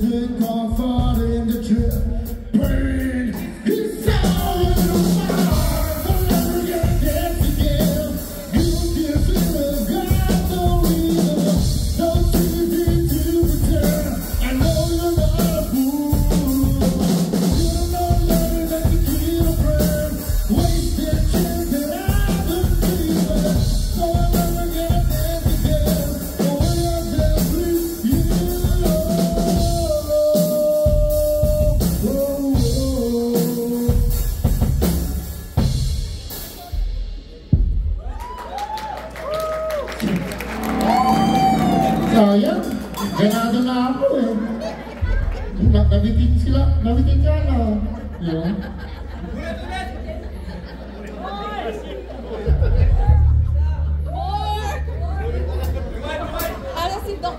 been comfort in the trip. Pain is all in the fire. We'll never get dance again. You can feel the God, no reason. Don't you need to pretend. I know you're not a fool. You're not learning that you keep a friend. Wasted chance that I've been feeling. So I'll never get dance again. The way I dance with you. Sayang, ganado na ako eh. Nabitin sila, nabitin ka na. Yun. Para si Doc.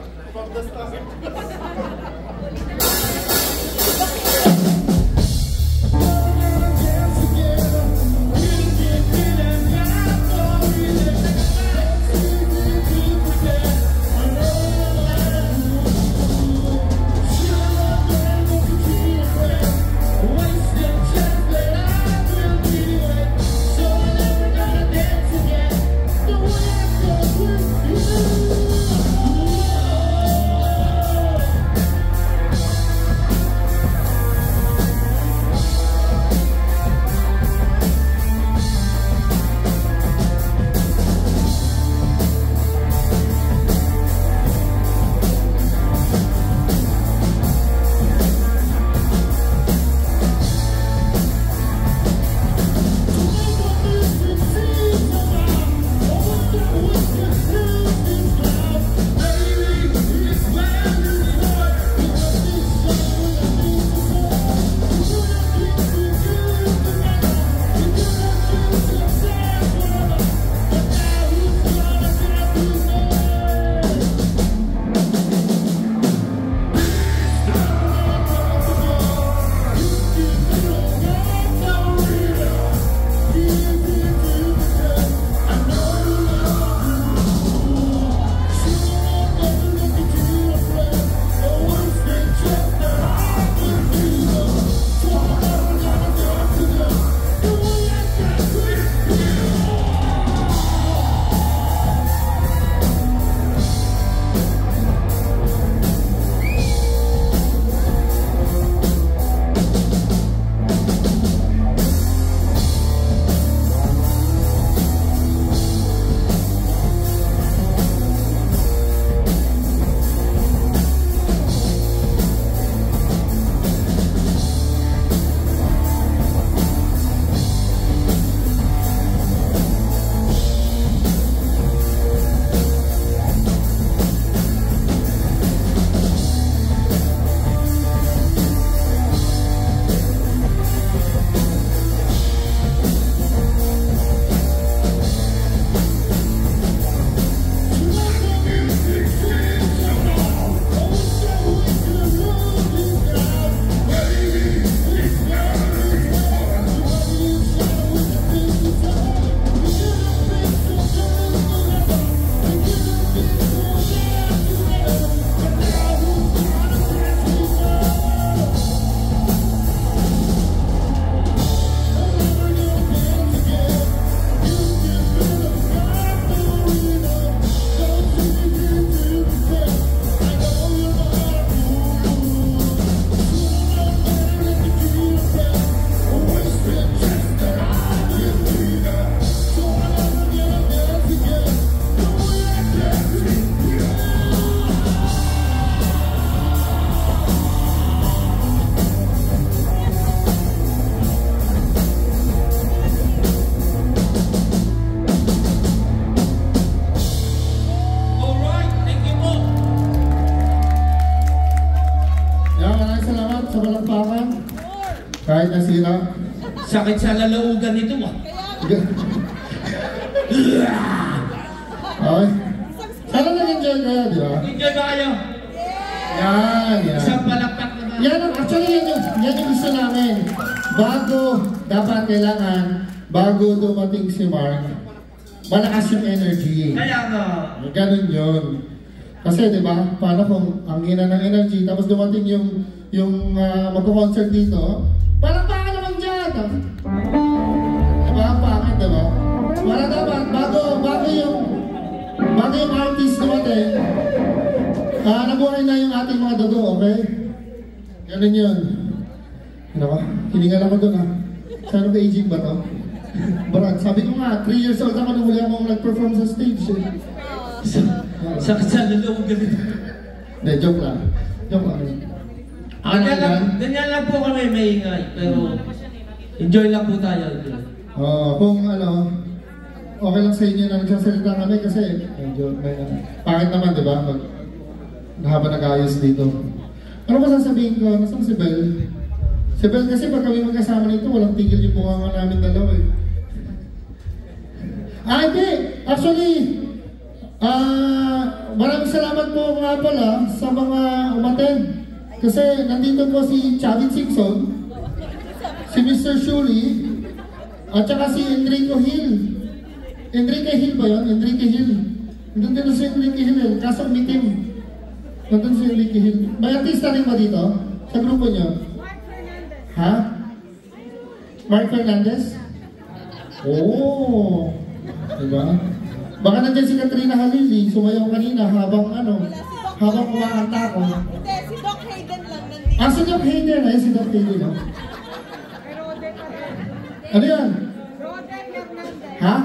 Kahit nasira. Sakit sa lalaugan nito ah. Okay. Sana nag-enjoy kayo, di ba? Enjoy ba kayo? Yan. Isang palakpak naman. Yan, actually yan yung gusto namin. Dapat kailangan, bago dumating si Mark, malakas yung energy. Kaya nga. Ganun yun. Kasi, di ba, paano kung ang hina ng energy, tapos dumating yung magko-concert dito, parang baka naman dyan! Diba? Ang pangit, diba? Para dapat, bago yung artist dumating, nabuhay na yung ating mga dugo, okay? Ganun yun. Ano ka? Hiningal ako dun, ha? Sana ba aging ba to? Barat, sabi ko nga, 3 years old ako nung huli akong nag-perform sa stage, eh. Sakit sa lalawigan nito. Hindi, joke lang. Joke lang. Ganyan lang po kami maingay, pero enjoy lang po tayo. Kung okay lang sa inyo na nagsasalita kami kasi medyo pangit naman, di ba? Habang nag-ayos dito. Ano ba sasabihin ko? Nasaan si Bel? Si Bel kasi pag kami magkasama nito, walang tigil yung bunganga namin dalawa eh. Hindi! Actually, maraming salamat po nga pala sa mga umattend. Kasi nandito po si Chavit Singson, si Mr. Shuli, at saka si Enrico Hill. Enrique Hill ba yun? Enrique Hill. Nandun din si Enrique Hill, kaso umitim. Nandun si Enrique Hill. May artista rin ba dito? Sa grupo niyo? Mark Fernandez. Ha? Mark Fernandez? Oh! Diba? Baka nandiyan si Katrina Halili, sumayaw kanina habang habang kumakanta ako. Hindi, si Doc Hayden lang nandito. Si Doc Hayden. Ayun si Doc Hayden, no? May Rode pa rin. Ano yan? Rode Fernandez. Ha?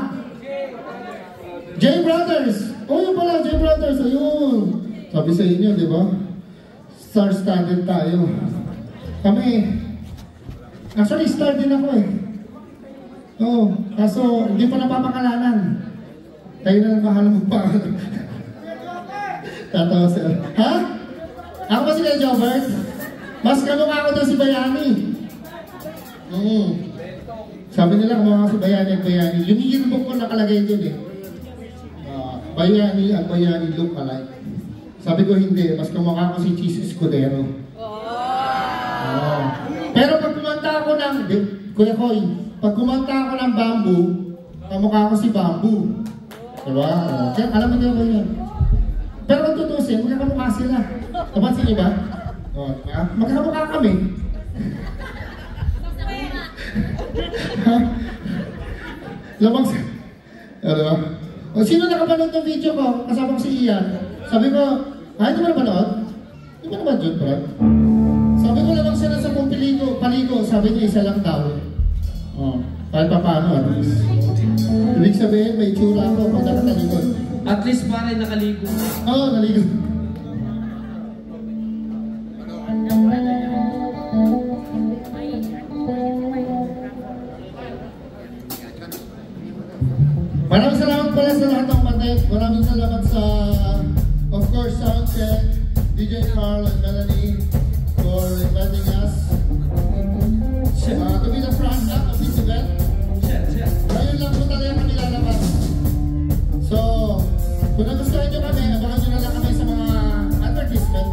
J Brothers! Oh, yun pala, J Brothers, ayun! Sabi sa inyo, di ba? Star standard tayo. Kami, actually, star din ako eh. Oo, kaso hindi pa napapakalanan. Kayo na lang bahala magpangalan. Tatawa sila. Ha? Ako ba si Kuya Jobert? Mas kamukha ko daw si Bayani. Sabi nila kamukha si Bayani at Bayani. Yung yearbook ko nakalagay dun eh. Bayani at Bayani look alike. Sabi ko hindi, mas kamukha ko si Cheese Escudero. Pero pag kumanta ako ng, Kuya Koy, pag kumanta ako ng Bamboo, kamukha ko si Bamboo. Diba? Kaya alam mo niyo ba yun? Pero kung tutusin, magkakamukha sila. Kapansin niyo ba? Magkakamukha kami. Lamang sa... Diba? O sino nakapanood ng video ko? Kasama ko si Ian. Sabi ko, hindi mo napanood? Hindi mo naman dyan, Brad? Sabi ko lamang sila sa kong paligo. Sabi niya isa lang daw. Kahit pa paano, at least. Ibig sabihin, may tsura ako pag nakatalikod. At least pare nakaligo. Oo, naligo. Maraming salamat pala sa lahat ng umattend. Maraming salamat sa, of course, Soundcheck, DJ Carl and Melanie for inviting us to be the front up of this event. Ngayon lang po talaga kami lalabas. So, kung nagustuhan nyo kami, abangan nyo na lang kami sa mga advertisement.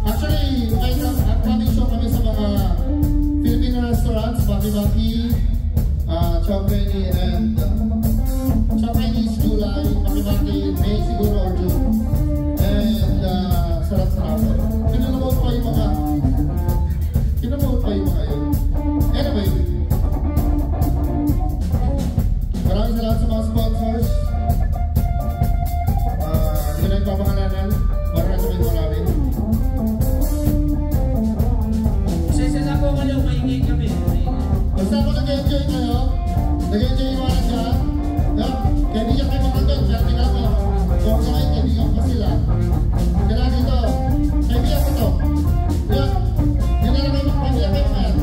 Actually, may upcoming show kami sa mga Filipino restaurants, Baki Baki, Chow Penny, and Chow Penny is July, Baki Baki, May siguro or June. And sarap-sarap. Kinanood pa yung mga yun. Anyway, maraming salamat sa mga sponsors. Hindi na ipapakalanan. Maraming maraming. Sesa na po kayo, maingay kami. Basta ako nag-enjoy kayo. Nag-enjoy yung mga dyan. Kaibigan kayo makaldon. Kaya tingnan ko. So ako ngayon, kaibigan ko sila. Kaya dito, kaibigan ko to. Yan. Yun na lang kayo kaibigan kayo ngayon.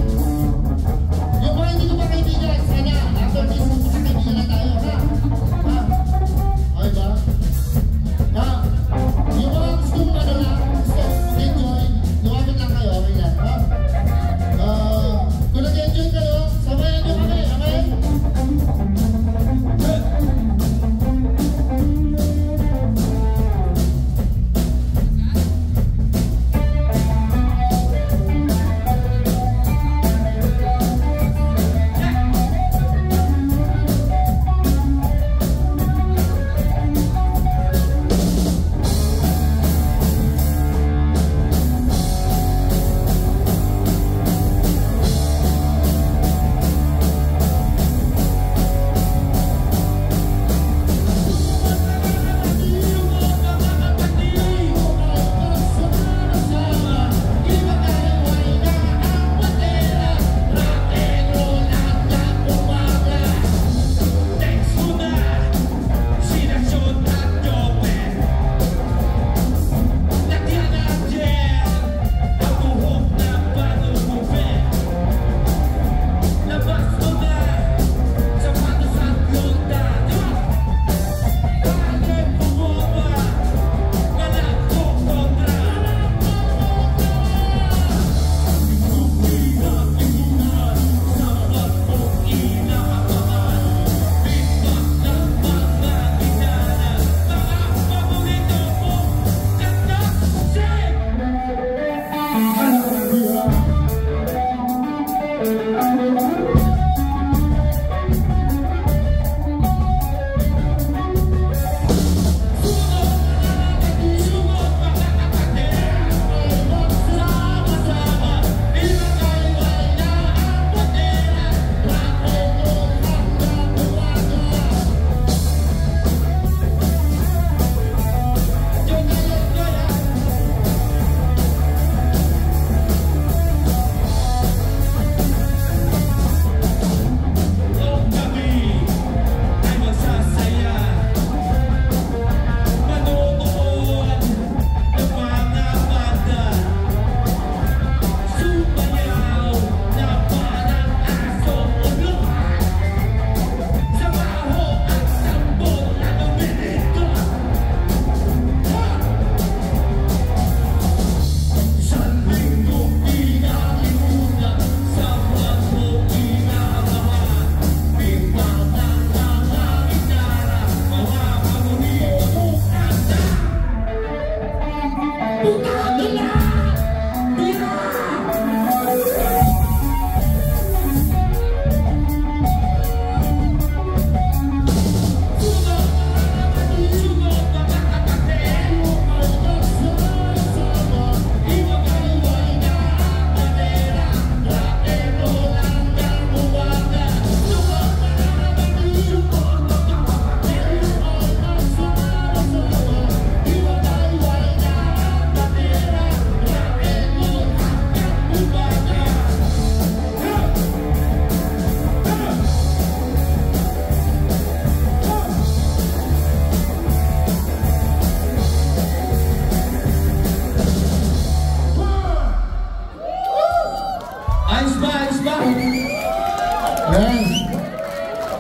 Yung mga hindi ko pa kaibigan, sana after this, magkakaibigan na tayo, ha? Okay ba? Yung mga gusto mo gusto enjoy, lumapit lang kayo, okay lang, ha? Kung nag-enjoy kayo, sabayan nyo kami, okay? Yan.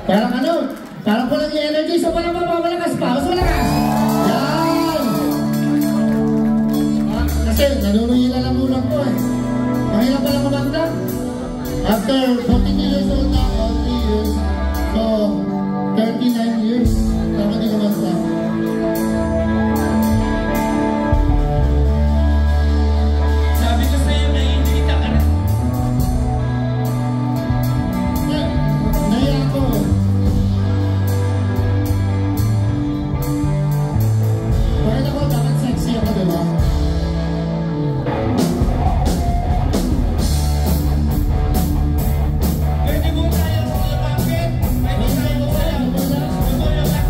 Parang ano? Parang kulang yung energy. So parang mapapalakas pa. Mas malakas. Yan. Kasi nanunuyila lang ulang ko eh. Mahirap pala kumanta. After 14 years old na, 3 years. So, 39 years. Tama din kumanta. Sabi ko sa'yo, naiinita ka na. Naiya ako. Bakit ako dapat sexy ako, diba? Pwede mo tayo lumapit. Pwede tayo lumapit.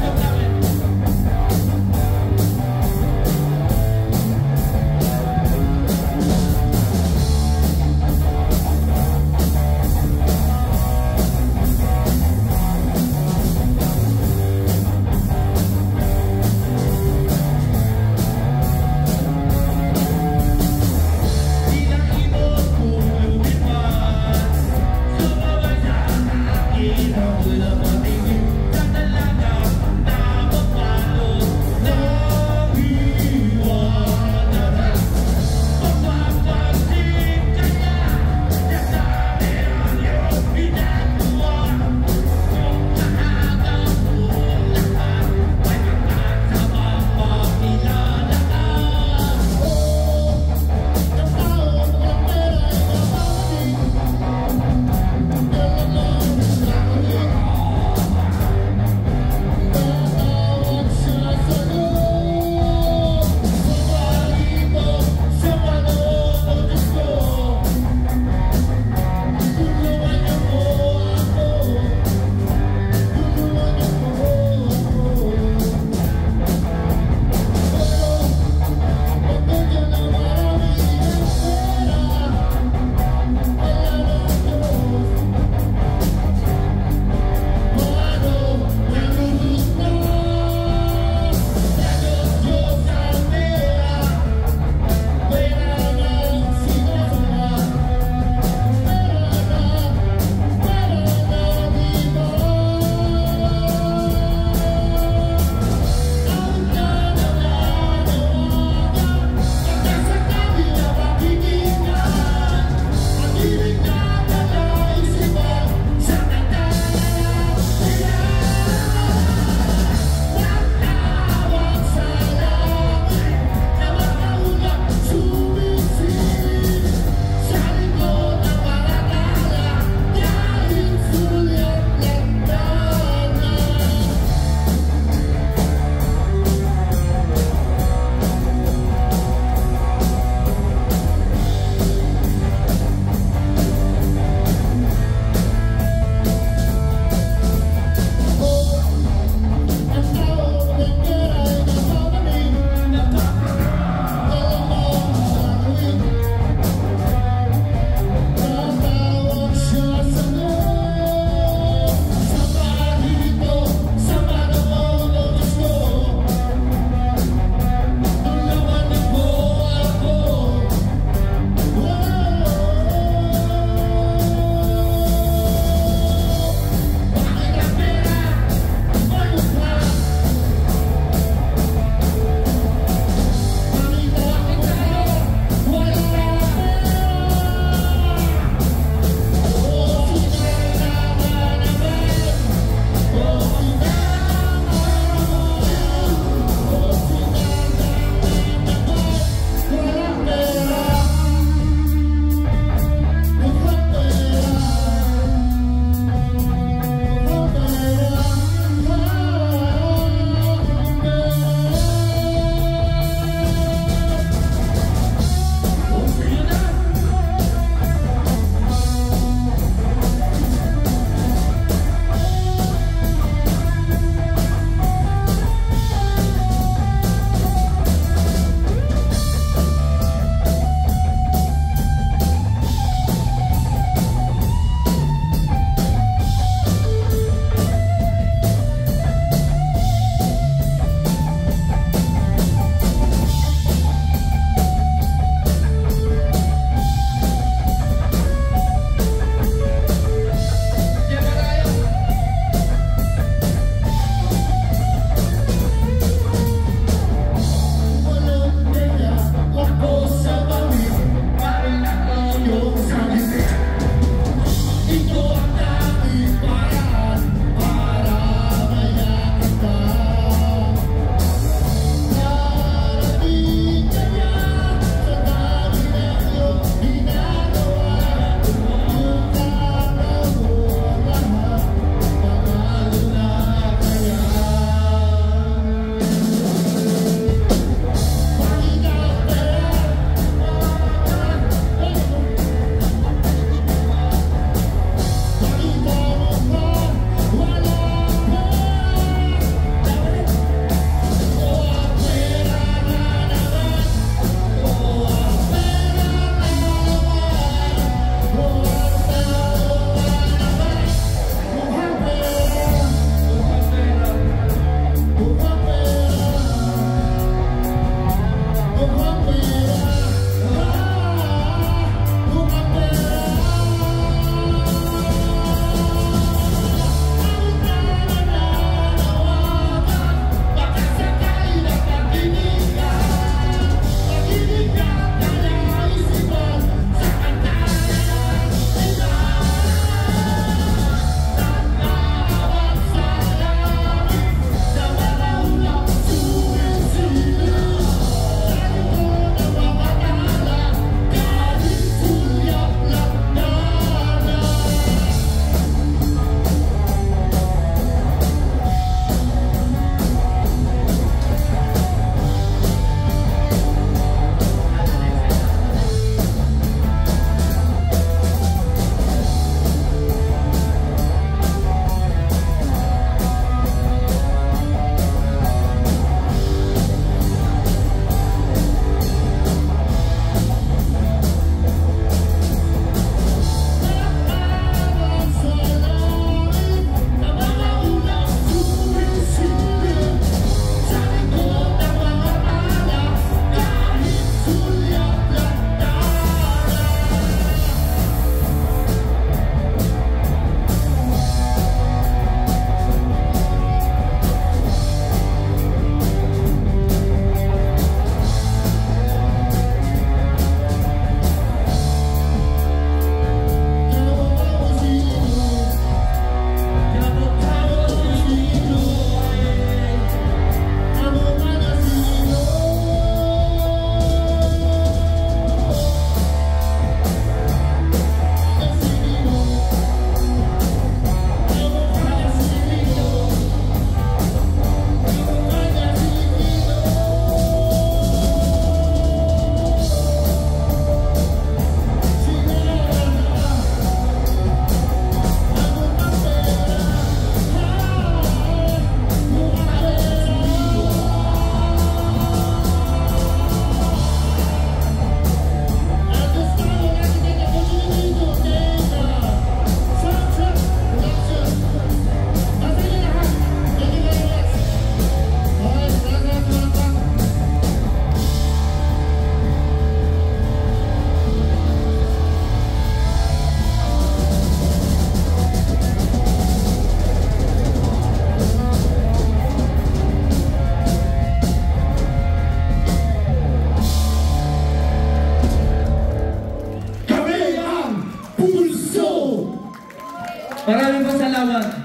Maraming salamat.